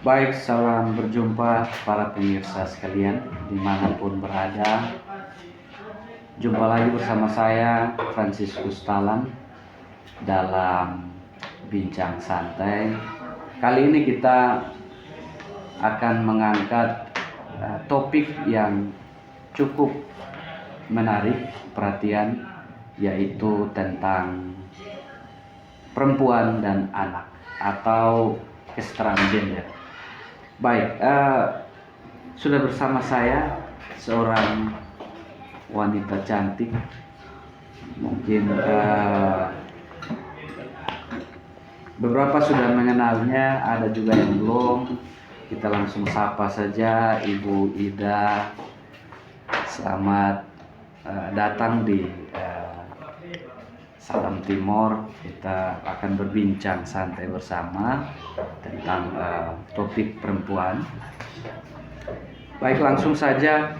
Baik, salam berjumpa para pemirsa sekalian dimanapun berada. Jumpa lagi bersama saya Franciscus Talan dalam Bincang Santai. Kali ini kita akan mengangkat topik yang cukup menarik perhatian, yaitu tentang perempuan dan anak atau kesetaraan gender. Baik, sudah bersama saya seorang wanita cantik. Mungkin beberapa sudah mengenalnya, ada juga yang belum. Kita langsung sapa saja Ibu Ida. Selamat datang di Salam Timur. Kita akan berbincang santai bersama tentang topik perempuan. Baik, langsung saja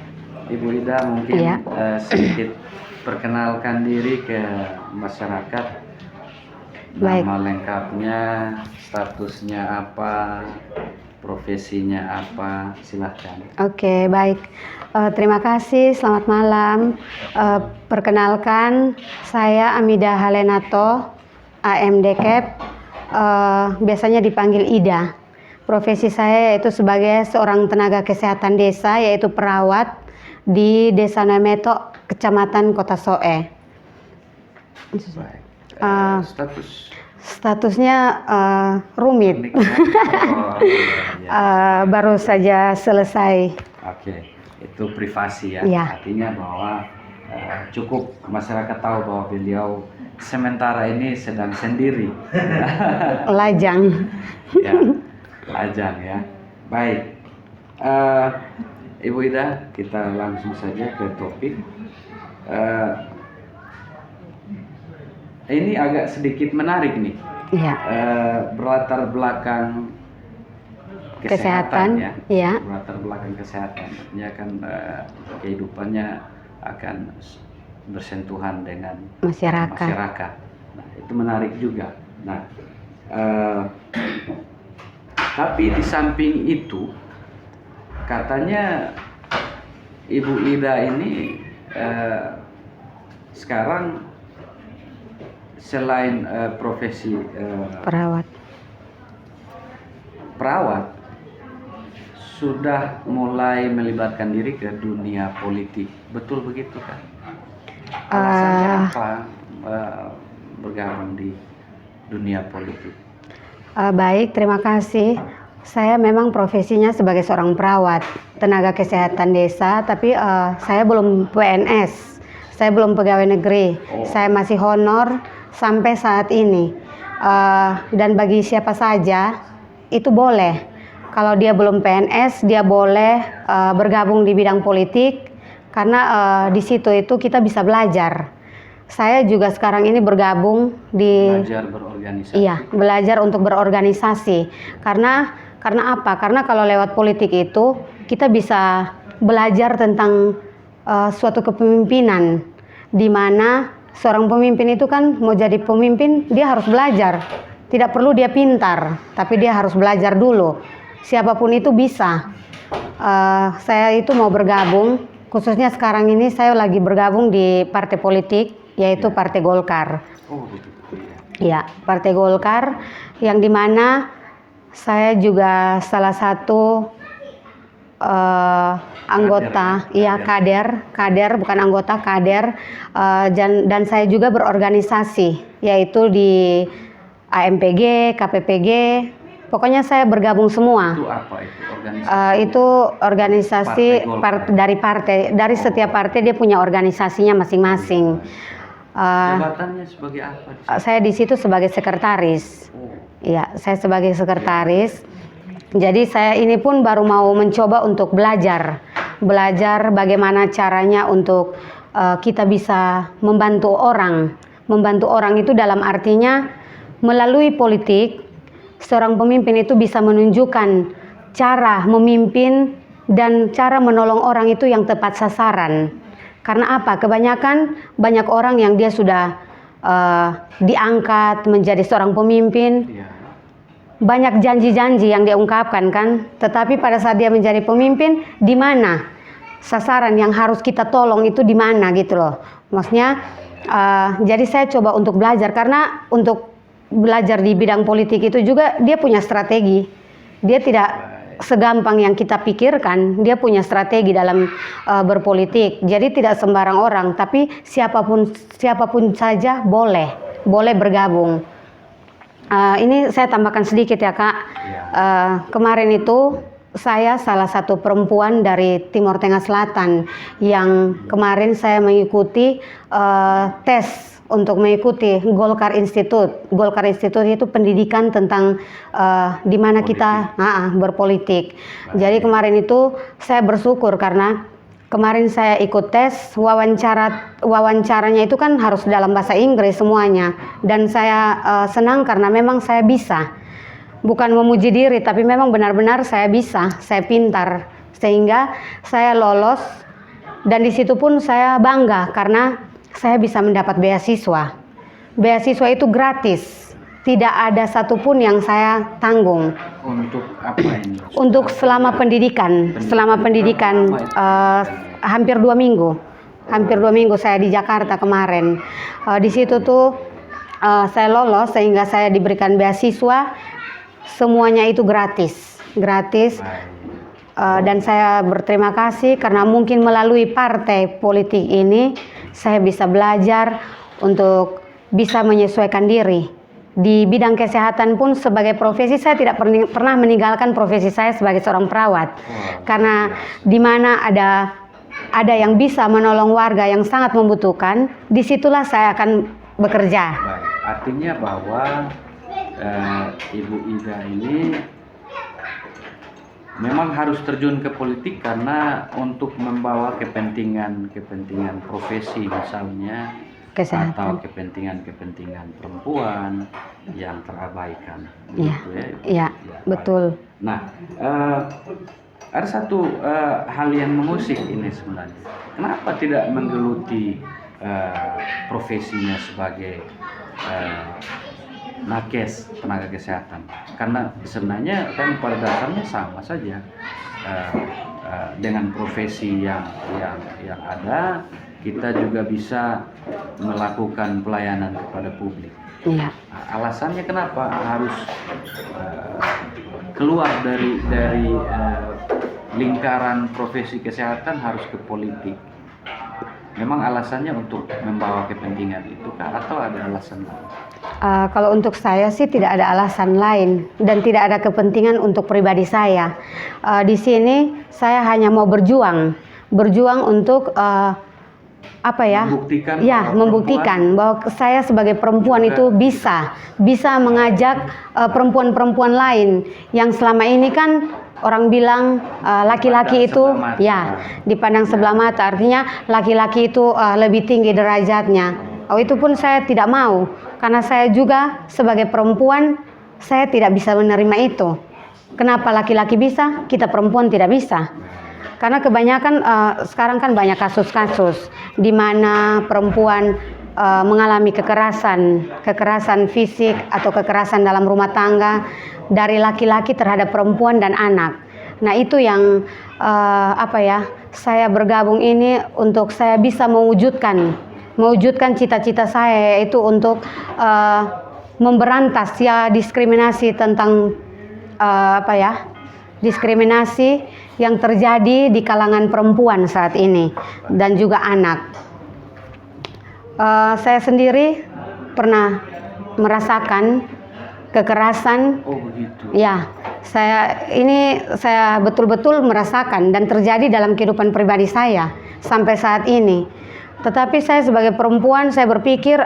Ibu Ida, mungkin sedikit perkenalkan diri ke masyarakat. Baik. Nama lengkapnya, statusnya apa, profesinya apa, silahkan. Oke, baik. Terima kasih, selamat malam. Perkenalkan, saya Amida Halenato, AMDCAP, biasanya dipanggil Ida. Profesi saya yaitu sebagai seorang tenaga kesehatan desa, yaitu perawat di Desa Nameto, Kecamatan Kota Soe. Baik. Statusnya rumit. Oh, iya. Baru saja selesai. Oke, itu privasi ya. Ya. Artinya bahwa cukup masyarakat tahu bahwa beliau sementara ini sedang sendiri. Lajang. Ya, lajang ya. Baik, Ibu Ida, kita langsung saja ke topik. Ini agak sedikit menarik nih. Iya. Berlatar belakang Kesehatan, ya. iya. Berlatar belakang kesehatan, artinya kan kehidupannya akan bersentuhan dengan masyarakat. Nah, itu menarik juga. Nah, tapi di samping itu katanya Ibu Ida ini sekarang selain profesi perawat, sudah mulai melibatkan diri ke dunia politik. Betul begitu kan? Alasannya apa bergabung di dunia politik? Baik, terima kasih. Saya memang profesinya sebagai seorang perawat, tenaga kesehatan desa, tapi saya belum PNS. Saya belum pegawai negeri. Saya masih honor sampai saat ini. Dan bagi siapa saja itu boleh. Kalau dia belum PNS, dia boleh bergabung di bidang politik, karena di situ itu kita bisa belajar. Saya juga sekarang ini bergabung di belajar berorganisasi. Iya, belajar untuk berorganisasi. Karena apa? Karena kalau lewat politik itu kita bisa belajar tentang suatu kepemimpinan, di mana seorang pemimpin itu kan mau jadi pemimpin dia harus belajar. Tidak perlu dia pintar, tapi dia harus belajar dulu. Siapapun itu bisa. Saya itu mau bergabung, khususnya sekarang ini saya lagi bergabung di partai politik, yaitu Partai Golkar. Oh, betul. Ya, Partai Golkar, yang dimana saya juga salah satu anggota, kader, bukan anggota, kader, dan saya juga berorganisasi, yaitu di AMPG, KPPG, pokoknya saya bergabung semua. Itu apa itu organisasi? Itu organisasi dari setiap partai dia punya organisasinya masing-masing. Jabatannya sebagai apa? Saya di situ sebagai sekretaris. Iya, saya sebagai sekretaris. Jadi saya ini pun baru mau mencoba untuk belajar bagaimana caranya untuk kita bisa membantu orang. Membantu orang itu dalam artinya melalui politik, seorang pemimpin itu bisa menunjukkan cara memimpin dan cara menolong orang itu yang tepat sasaran. Karena apa? Kebanyakan banyak orang yang dia sudah diangkat menjadi seorang pemimpin, banyak janji-janji yang dia ungkapkan kan, tetapi pada saat dia menjadi pemimpin, di mana sasaran yang harus kita tolong itu di mana gitu loh. Maksudnya, jadi saya coba untuk belajar, karena untuk belajar di bidang politik itu juga dia punya strategi. Dia tidak segampang yang kita pikirkan, dia punya strategi dalam berpolitik. Jadi tidak sembarang orang, tapi siapapun saja boleh bergabung. Ini saya tambahkan sedikit ya Kak. Kemarin itu saya salah satu perempuan dari Timor Tengah Selatan yang kemarin saya mengikuti tes untuk mengikuti Golkar Institute. Golkar Institute itu pendidikan tentang di mana kita berpolitik. Jadi kemarin itu saya bersyukur karena kemarin saya ikut tes, wawancaranya itu kan harus dalam bahasa Inggris semuanya. Dan saya senang karena memang saya bisa. Bukan memuji diri, tapi memang benar-benar saya bisa, saya pintar. Sehingga saya lolos, dan di situ pun saya bangga karena saya bisa mendapat beasiswa. Beasiswa itu gratis, tidak ada satupun yang saya tanggung. Untuk apa ini? Untuk selama pendidikan. Hampir 2 minggu. Hampir 2 minggu saya di Jakarta kemarin. Di situ tuh saya lolos sehingga saya diberikan beasiswa. Semuanya itu gratis. Dan saya berterima kasih karena mungkin melalui partai politik ini saya bisa belajar untuk bisa menyesuaikan diri. Di bidang kesehatan pun sebagai profesi saya tidak pernah meninggalkan profesi saya sebagai seorang perawat. Karena di mana ada yang bisa menolong warga yang sangat membutuhkan, disitulah saya akan bekerja. Baik. Artinya bahwa Ibu Ida ini memang harus terjun ke politik karena untuk membawa kepentingan profesi misalnya, Kesehatan. atau kepentingan perempuan yang terabaikan. Iya, iya, betul. Nah, ada satu hal yang mengusik ini sebenarnya. Kenapa tidak menggeluti profesinya sebagai nakes, tenaga kesehatan? Karena sebenarnya kan pada dasarnya sama saja dengan profesi yang ada. Kita juga bisa melakukan pelayanan kepada publik. Iya. Alasannya kenapa harus keluar dari lingkaran profesi kesehatan harus ke politik? Memang alasannya untuk membawa kepentingan itu kah, atau ada alasan lain? Kalau untuk saya sih tidak ada alasan lain dan tidak ada kepentingan untuk pribadi saya. Di sini saya hanya mau berjuang untuk membuktikan bahwa saya sebagai perempuan itu bisa mengajak perempuan-perempuan lain yang selama ini kan orang bilang laki-laki itu dipandang sebelah mata, artinya laki-laki itu lebih tinggi derajatnya. Itu pun saya tidak mau, karena saya juga sebagai perempuan saya tidak bisa menerima itu. Kenapa laki-laki bisa, kita perempuan tidak bisa? Karena kebanyakan sekarang kan banyak kasus-kasus di mana perempuan mengalami kekerasan fisik atau kekerasan dalam rumah tangga dari laki-laki terhadap perempuan dan anak. Nah itu yang saya bergabung ini untuk saya bisa mewujudkan cita-cita saya, yaitu untuk memberantas diskriminasi tentang diskriminasi yang terjadi di kalangan perempuan saat ini dan juga anak. Saya sendiri pernah merasakan kekerasan. Oh begitu. Ya, saya betul-betul merasakan dan terjadi dalam kehidupan pribadi saya sampai saat ini. Tetapi saya sebagai perempuan saya berpikir,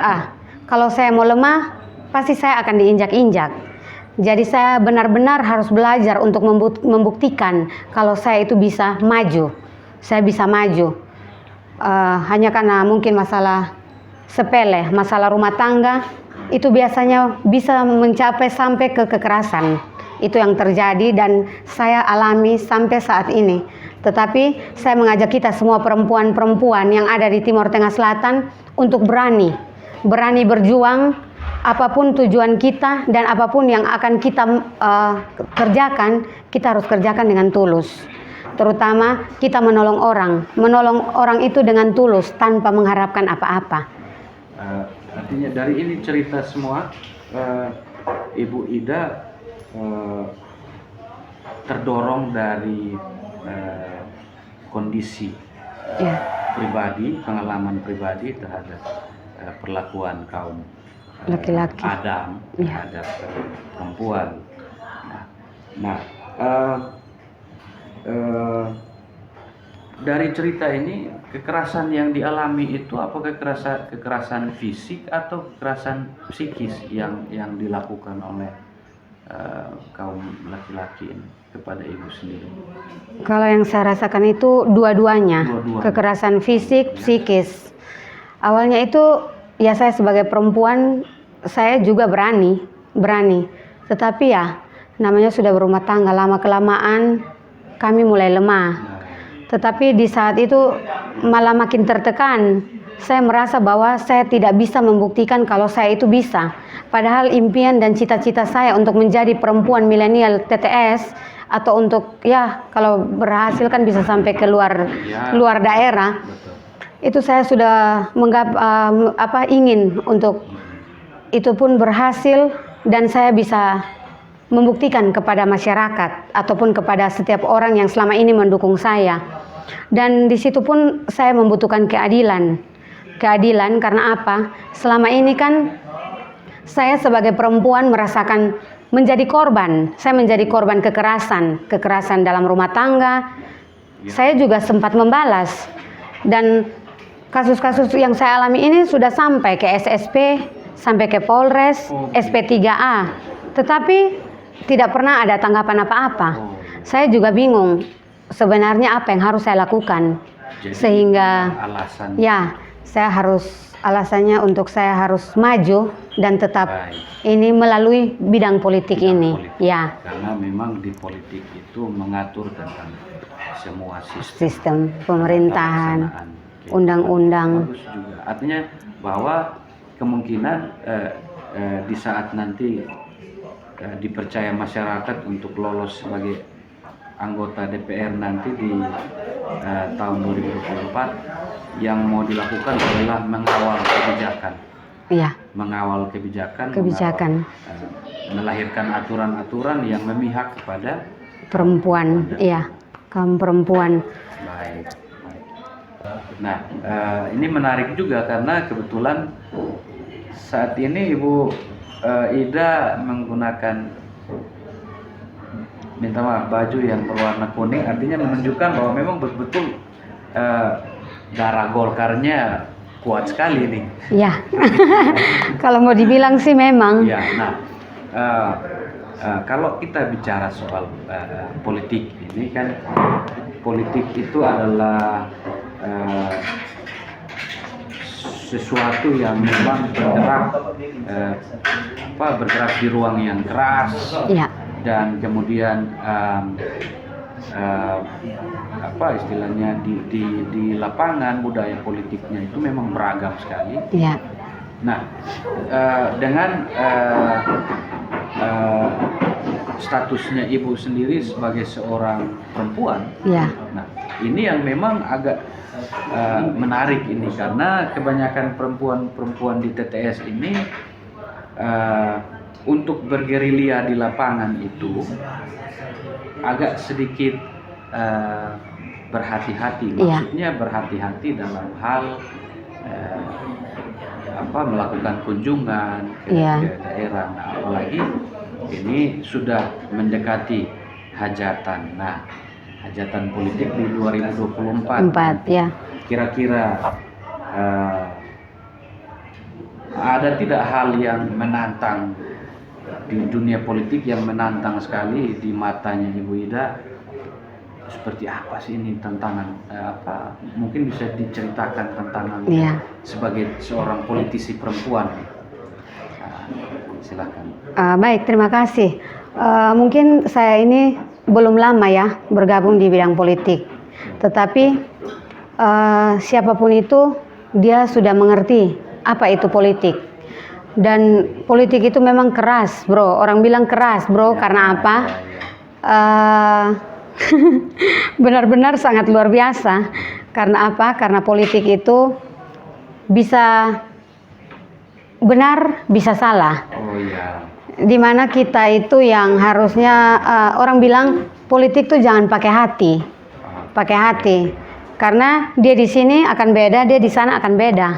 kalau saya mau lemah pasti saya akan diinjak-injak. Jadi saya benar-benar harus belajar untuk membuktikan kalau saya itu bisa maju. Saya bisa maju. Hanya karena mungkin masalah sepele, masalah rumah tangga, itu biasanya bisa mencapai sampai ke kekerasan. Itu yang terjadi dan saya alami sampai saat ini. Tetapi saya mengajak kita semua perempuan-perempuan yang ada di Timor Tengah Selatan untuk berani berjuang apapun tujuan kita dan apapun yang akan kita kerjakan, kita harus kerjakan dengan tulus. Terutama kita menolong orang itu dengan tulus tanpa mengharapkan apa-apa. Artinya dari ini cerita semua, Ibu Ida terdorong dari kondisi pribadi, pengalaman pribadi terhadap perlakuan kaum laki-laki Adam terhadap perempuan. Dari cerita ini, kekerasan yang dialami itu apa kekerasan fisik atau kekerasan psikis yang dilakukan oleh kaum laki-laki ini kepada ibu sendiri? Kalau yang saya rasakan itu dua-duanya. Kekerasan fisik, psikis. Awalnya itu ya saya sebagai perempuan, saya juga berani. Tetapi ya namanya sudah berumah tangga, lama-kelamaan kami mulai lemah. Tetapi di saat itu malah makin tertekan. Saya merasa bahwa saya tidak bisa membuktikan kalau saya itu bisa. Padahal impian dan cita-cita saya untuk menjadi perempuan milenial TTS, atau untuk kalau berhasil kan bisa sampai ke luar daerah. Itu saya sudah ingin untuk itu pun berhasil, dan saya bisa membuktikan kepada masyarakat ataupun kepada setiap orang yang selama ini mendukung saya. Dan di situ pun saya membutuhkan keadilan karena apa? Selama ini kan saya sebagai perempuan merasakan menjadi korban. Saya menjadi korban kekerasan dalam rumah tangga. Saya juga sempat membalas, dan kasus-kasus yang saya alami ini sudah sampai ke SSP, sampai ke Polres, SP3A. Tetapi tidak pernah ada tanggapan apa-apa. Saya juga bingung sebenarnya apa yang harus saya lakukan. Jadi, sehingga alasannya untuk saya harus maju dan tetap ini melalui bidang politik ini. Ya. Karena memang di politik itu mengatur tentang semua sistem pemerintahan, undang-undang. Bagus juga. Artinya bahwa kemungkinan di saat nanti dipercaya masyarakat untuk lolos sebagai anggota DPR nanti di tahun 2024, yang mau dilakukan adalah mengawal kebijakan. Mengawal kebijakan. Melahirkan aturan-aturan yang memihak kepada perempuan, kaum perempuan. Baik. Nah, ini menarik juga karena kebetulan saat ini Ibu Ida menggunakan, minta maaf, baju yang berwarna kuning, artinya menunjukkan bahwa memang betul-betul darah Golkarnya kuat sekali nih. Ya, kalau mau dibilang sih memang. Ya, kalau kita bicara soal politik ini kan, politik itu adalah sesuatu yang memang bergerak di ruang yang keras. Dan kemudian istilahnya di lapangan budaya politiknya itu memang beragam sekali. Nah, dengan statusnya ibu sendiri sebagai seorang perempuan, nah ini yang memang agak menarik ini, karena kebanyakan perempuan di TTS ini untuk bergerilya di lapangan itu agak sedikit berhati-hati. Maksudnya berhati-hati dalam hal melakukan kunjungan ke daerah. Nah, apalagi ini sudah mendekati hajatan. Nah, hajatan politik di 2024. Kira-kira ada tidak hal yang menantang di dunia politik, yang menantang sekali di matanya Ibu Ida? Seperti apa sih ini tantangan? Mungkin bisa diceritakan tantangannya sebagai seorang politisi perempuan. Silakan. Baik, terima kasih. Mungkin saya ini belum lama ya bergabung di bidang politik, tetapi siapapun itu dia sudah mengerti apa itu politik. Dan politik itu memang keras, bro. Orang bilang keras, bro, karena apa? Benar-benar sangat luar biasa. Karena apa? Karena politik itu bisa benar, bisa salah. Oh iya. Dimana kita itu yang harusnya orang bilang politik tuh jangan pakai hati, pakai hati. Karena dia di sini akan beda, dia di sana akan beda.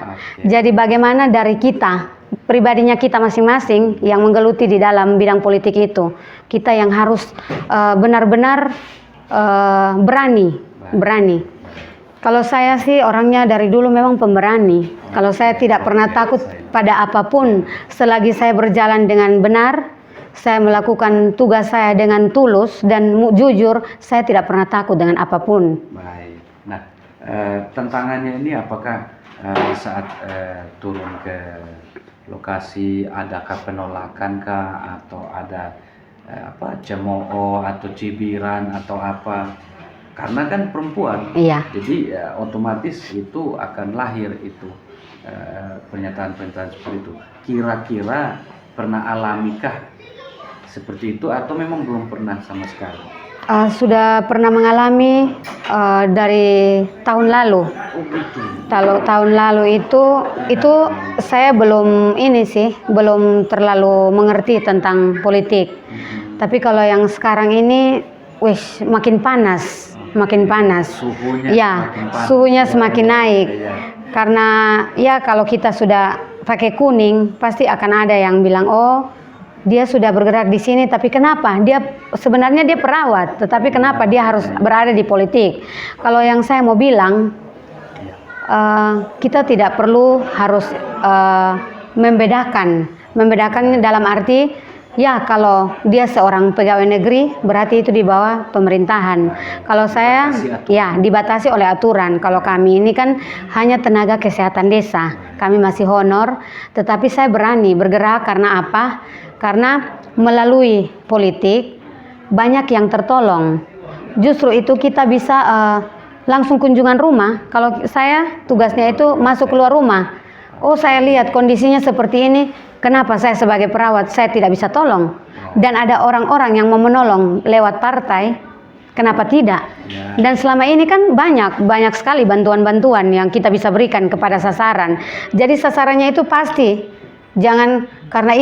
Jadi bagaimana dari kita? Pribadinya kita masing-masing yang menggeluti di dalam bidang politik itu, kita yang harus benar-benar berani. Kalau saya sih orangnya dari dulu memang pemberani. Kalau saya tidak pernah takut pada apapun, selagi saya berjalan dengan benar, saya melakukan tugas saya dengan tulus dan jujur, saya tidak pernah takut dengan apapun. Baik. Nah, tantangannya ini apakah saat turun ke lokasi adakah penolakan kah, atau ada cemooh atau cibiran atau apa? Karena kan perempuan, Iya. jadi otomatis itu akan lahir itu pernyataan-pernyataan seperti itu. Kira-kira pernah alamikah seperti itu atau memang belum pernah sama sekali? Sudah pernah mengalami dari tahun lalu. Oh gitu. Kalau tahun lalu itu saya belum belum terlalu mengerti tentang politik. Tapi kalau yang sekarang ini, makin panas. Suhunya Ya, semakin panas. suhunya semakin naik. Iya. Karena ya kalau kita sudah pakai kuning, pasti akan ada yang bilang, oh dia sudah bergerak di sini, tapi kenapa? Sebenarnya dia perawat, tetapi kenapa dia harus berada di politik? Kalau yang saya mau bilang, kita tidak perlu harus membedakannya dalam arti, ya kalau dia seorang pegawai negeri, berarti itu di bawah pemerintahan. Kalau saya, ya dibatasi oleh aturan. Kalau kami ini kan hanya tenaga kesehatan desa, kami masih honor, tetapi saya berani bergerak karena apa? Karena melalui politik banyak yang tertolong. Justru itu kita bisa langsung kunjungan rumah. Kalau saya tugasnya itu masuk keluar rumah. Oh, saya lihat kondisinya seperti ini. Kenapa saya sebagai perawat saya tidak bisa tolong? Dan ada orang-orang yang mau menolong lewat partai. Kenapa tidak? Dan selama ini kan banyak sekali bantuan-bantuan yang kita bisa berikan kepada sasaran. Jadi sasarannya itu pasti. Jangan karena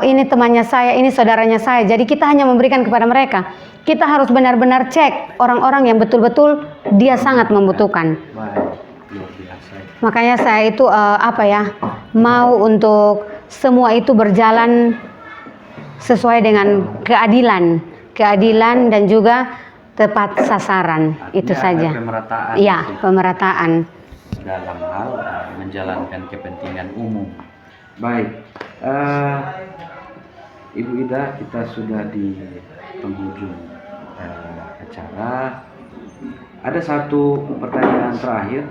ini temannya saya, ini saudaranya saya. Jadi kita hanya memberikan kepada mereka. Kita harus benar-benar cek orang-orang yang betul-betul dia sangat membutuhkan. Makanya saya itu mau untuk semua itu berjalan sesuai dengan keadilan dan juga tepat sasaran. Itu saja. Pemerataan. Iya, pemerataan Dalam hal menjalankan kepentingan umum. Baik, Ibu Ida, kita sudah di penghujung acara. Ada satu pertanyaan terakhir.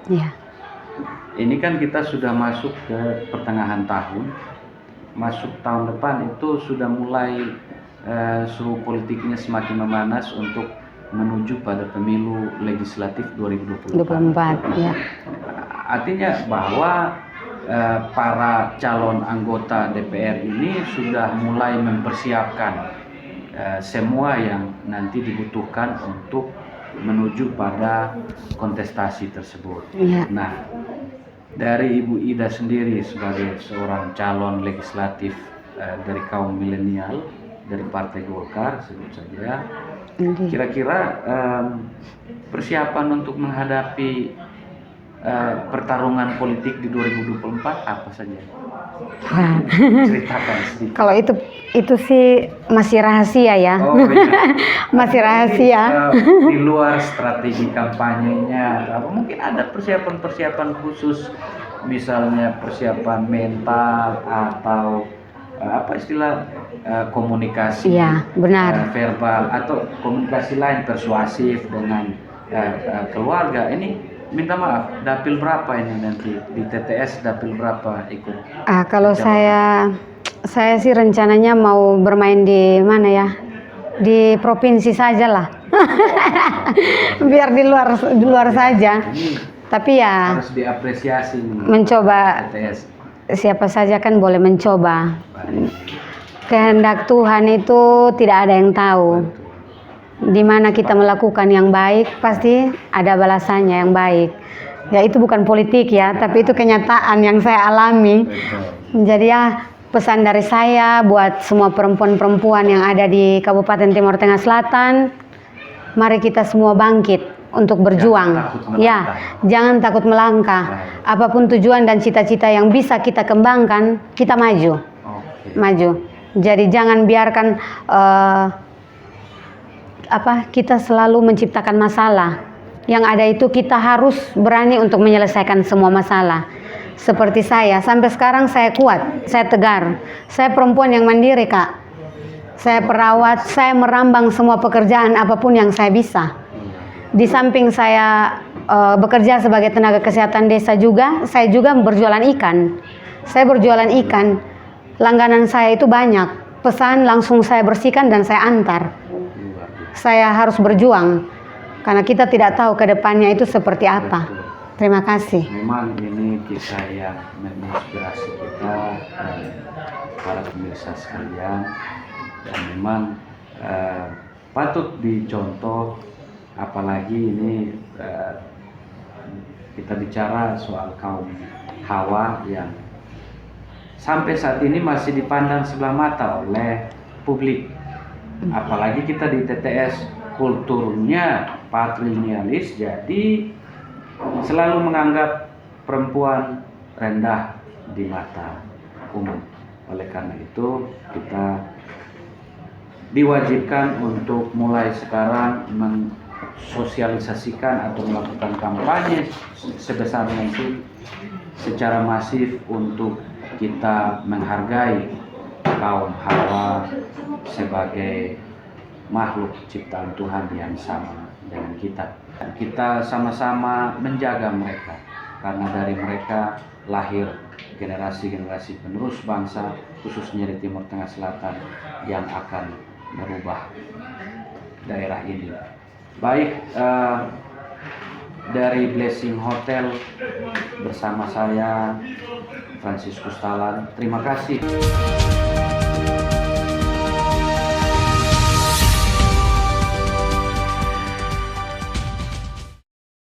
Iya. Ini kan kita sudah masuk ke pertengahan tahun. Masuk tahun depan itu sudah mulai suhu politiknya semakin memanas untuk menuju pada pemilu legislatif 2024. Ya. Artinya bahwa para calon anggota DPR ini sudah mulai mempersiapkan semua yang nanti dibutuhkan untuk menuju pada kontestasi tersebut. Ya. Nah, dari Ibu Ida sendiri sebagai seorang calon legislatif dari kaum milenial dari Partai Golkar sebut saja, kira-kira persiapan untuk menghadapi pertarungan politik di 2024 apa saja? Ceritakan sedikit. Kalau itu sih masih rahasia ya. Oh, iya. Masih rahasia. Di luar strategi kampanyenya, mungkin ada persiapan khusus, misalnya persiapan mental atau komunikasi, Iya, benar. verbal atau komunikasi lain persuasif dengan keluarga. Ini minta maaf, dapil berapa ini nanti di TTS, dapil berapa ikut? Kalau saya sih rencananya mau bermain di mana ya? Di provinsi saja lah. Biar di luar saja. Ini Tapi ya harus diapresiasi nih, mencoba TTS. siapa saja kan boleh mencoba. Baik. Kehendak Tuhan itu tidak ada yang tahu. Betul. Di mana kita melakukan yang baik, pasti ada balasannya yang baik. Ya itu bukan politik ya, tapi itu kenyataan yang saya alami. Betul. Jadi ya pesan dari saya buat semua perempuan-perempuan yang ada di Kabupaten Timur Tengah Selatan, mari kita semua bangkit untuk berjuang. Jangan takut melangkah. Ya, jangan takut melangkah. Baik. Apapun tujuan dan cita-cita yang bisa kita kembangkan, kita maju. Oke. Maju. Jadi jangan biarkan kita selalu menciptakan masalah. Yang ada itu kita harus berani untuk menyelesaikan semua masalah. Seperti saya, sampai sekarang saya kuat, saya tegar. Saya perempuan yang mandiri, Kak. Saya perawat, saya merambang semua pekerjaan apapun yang saya bisa. Di samping saya bekerja sebagai tenaga kesehatan desa juga, saya juga berjualan ikan. Saya berjualan ikan. Langganan saya itu banyak. Pesan langsung saya bersihkan dan saya antar. Saya harus berjuang. Karena kita tidak tahu ke depannya itu seperti apa. Terima kasih. Memang ini kisah yang menginspirasi kita dan para pemirsa sekalian, dan memang patut dicontoh, apalagi ini kita bicara soal kaum Hawa yang sampai saat ini masih dipandang sebelah mata oleh publik. Apalagi kita di TTS kulturnya patrilinealis, jadi selalu menganggap perempuan rendah di mata umum. Oleh karena itu kita diwajibkan untuk mulai sekarang mensosialisasikan atau melakukan kampanye sebesar mungkin secara masif untuk kita menghargai kaum Hawa sebagai makhluk ciptaan Tuhan yang sama dengan kita. Kita sama-sama menjaga mereka, karena dari mereka lahir generasi-generasi penerus bangsa, khususnya di Timur Tengah Selatan, yang akan merubah daerah ini. Baik, dari Blessing Hotel bersama saya Franciscus Talan, terima kasih.